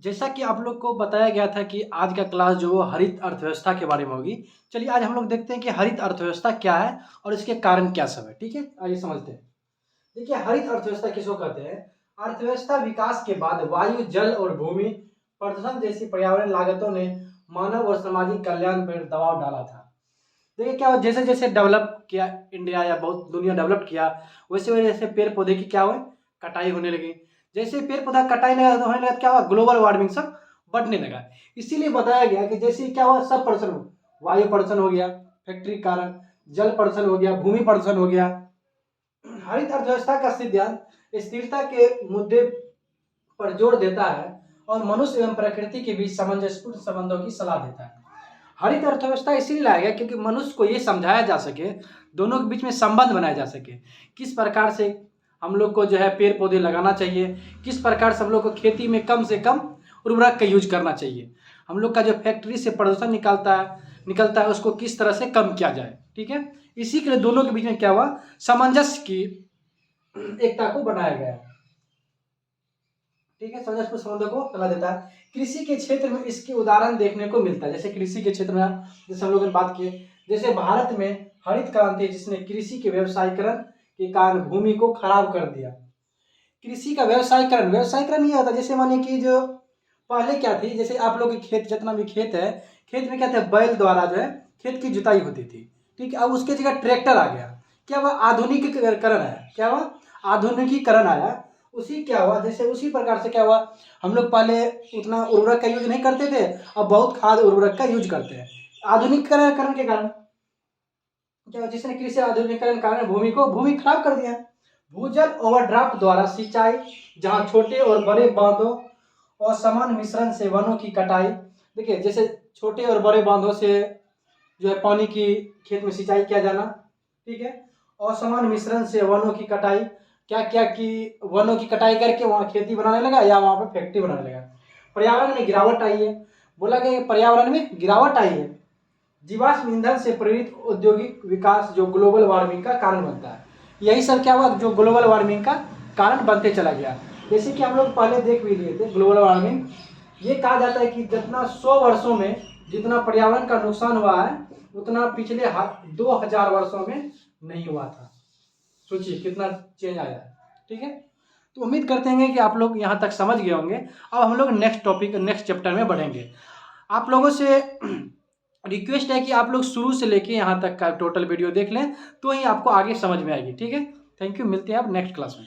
जैसा कि आप लोग को बताया गया था कि आज का क्लास जो वो हरित अर्थव्यवस्था के बारे में होगी। चलिए आज हम लोग देखते हैं कि हरित अर्थव्यवस्था क्या है और इसके कारण क्या सब है। ठीक है, आइए समझते हैं। देखिए, हरित अर्थव्यवस्था किसको कहते हैं? अर्थव्यवस्था विकास के बाद वायु, जल और भूमि प्रदूषण जैसी पर्यावरण लागतों ने मानव और सामाजिक कल्याण पर दबाव डाला था। देखिए क्या हुआ, जैसे जैसे डेवलप किया इंडिया या बहुत दुनिया डेवलप किया, वैसे वैसे पेड़ पौधे की क्या हुए, कटाई होने लगी। जैसे पेड़ पौधा कटाई लगा तो होने लगा, क्या हुआ, ग्लोबल वार्मिंग सब बढ़ने लगा। इसीलिए बताया गया कि जैसे क्या हुआ, सब प्रदूषण हो, वायु प्रदूषण हो गया फैक्ट्री के कारण, जल प्रदूषण हो गया, भूमि प्रदूषण हो गया। हरित अर्थव्यवस्था का सिद्धांत स्थिरता के मुद्दे पर जोर देता है और मनुष्य एवं प्रकृति के बीच सामंजस्यपूर्ण संबंधों की सलाह देता है। हरित अर्थव्यवस्था इसीलिए लाया गया क्योंकि मनुष्य को ये समझाया जा सके, दोनों के बीच में संबंध बनाया जा सके, किस प्रकार से हम लोग को जो है पेड़ पौधे लगाना चाहिए, किस प्रकार से हम लोग को खेती में कम से कम उर्वरक का यूज करना चाहिए, हम लोग का जो फैक्ट्री से प्रदूषण निकलता है उसको किस तरह से कम किया जाए। ठीक है, इसी के लिए दोनों के बीच में क्या हुआ, सामंजस्य की एकता को बनाया गया। ठीक है, सामंजस्य संबंधों को सलाह देता है। कृषि के क्षेत्र में इसके उदाहरण देखने को मिलता है। जैसे कृषि के क्षेत्र में जैसे हम लोगों ने बात की, जैसे भारत में हरित क्रांति जिसने कृषि के व्यवसायीकरण के कारण भूमि को खराब कर दिया। कृषि का व्यवसायीकरण ये होता है, जैसे मानिए कि जो पहले क्या थी, जैसे आप लोग के खेत, जितना भी खेत है, खेत में क्या था, बैल द्वारा जो है खेत की जुताई होती थी। ठीक है, अब उसके जगह ट्रैक्टर आ गया। क्या हुआ, आधुनिकीकरण आया। क्या हुआ, आधुनिकीकरण आया। उसी क्या हुआ, जैसे उसी प्रकार से क्या हुआ, हम लोग पहले उतना उर्वरक का यूज नहीं करते थे, अब बहुत खाद उर्वरक का यूज करते हैं। आधुनिकीकरण के कारण क्या हुआ, जिसने कृषि आधुनिकीकरण के कारण भूमि खराब कर दिया। भूजल ओवरड्राफ्ट द्वारा सिंचाई, जहाँ छोटे और बड़े बांधों और समान मिश्रण से वनों की कटाई। देखिए, जैसे छोटे और बड़े बांधों से जो है पानी की खेत में सिंचाई किया जाना। ठीक है, और समान मिश्रण से वनों की कटाई, क्या क्या कि वनों की कटाई करके वहाँ खेती बनाने लगा या वहाँ पर फैक्ट्री बनाने लगा। पर्यावरण में गिरावट आई है। बोला गया पर्यावरण में गिरावट आई है। जीवाश्म ईंधन से प्रेरित औद्योगिक विकास जो ग्लोबल वार्मिंग का कारण बनता है। यही सब क्या हुआ, जो ग्लोबल वार्मिंग का कारण बनते चला गया। जैसे कि हम लोग पहले देख भी लिए थे, ग्लोबल वार्मिंग ये कहा जाता है कि जितना 100 वर्षों में जितना पर्यावरण का नुकसान हुआ है उतना पिछले 2000 वर्षों में नहीं हुआ था। सोचिए कितना चेंज आया है। ठीक है, तो उम्मीद करते हैं कि आप लोग यहाँ तक समझ गए होंगे। अब हम लोग नेक्स्ट चैप्टर में बढ़ेंगे। आप लोगों से रिक्वेस्ट है कि आप लोग शुरू से लेके यहाँ तक का टोटल वीडियो देख लें, तो ही आपको आगे समझ में आएगी। ठीक है, थैंक यू, मिलते हैं आप नेक्स्ट क्लास में।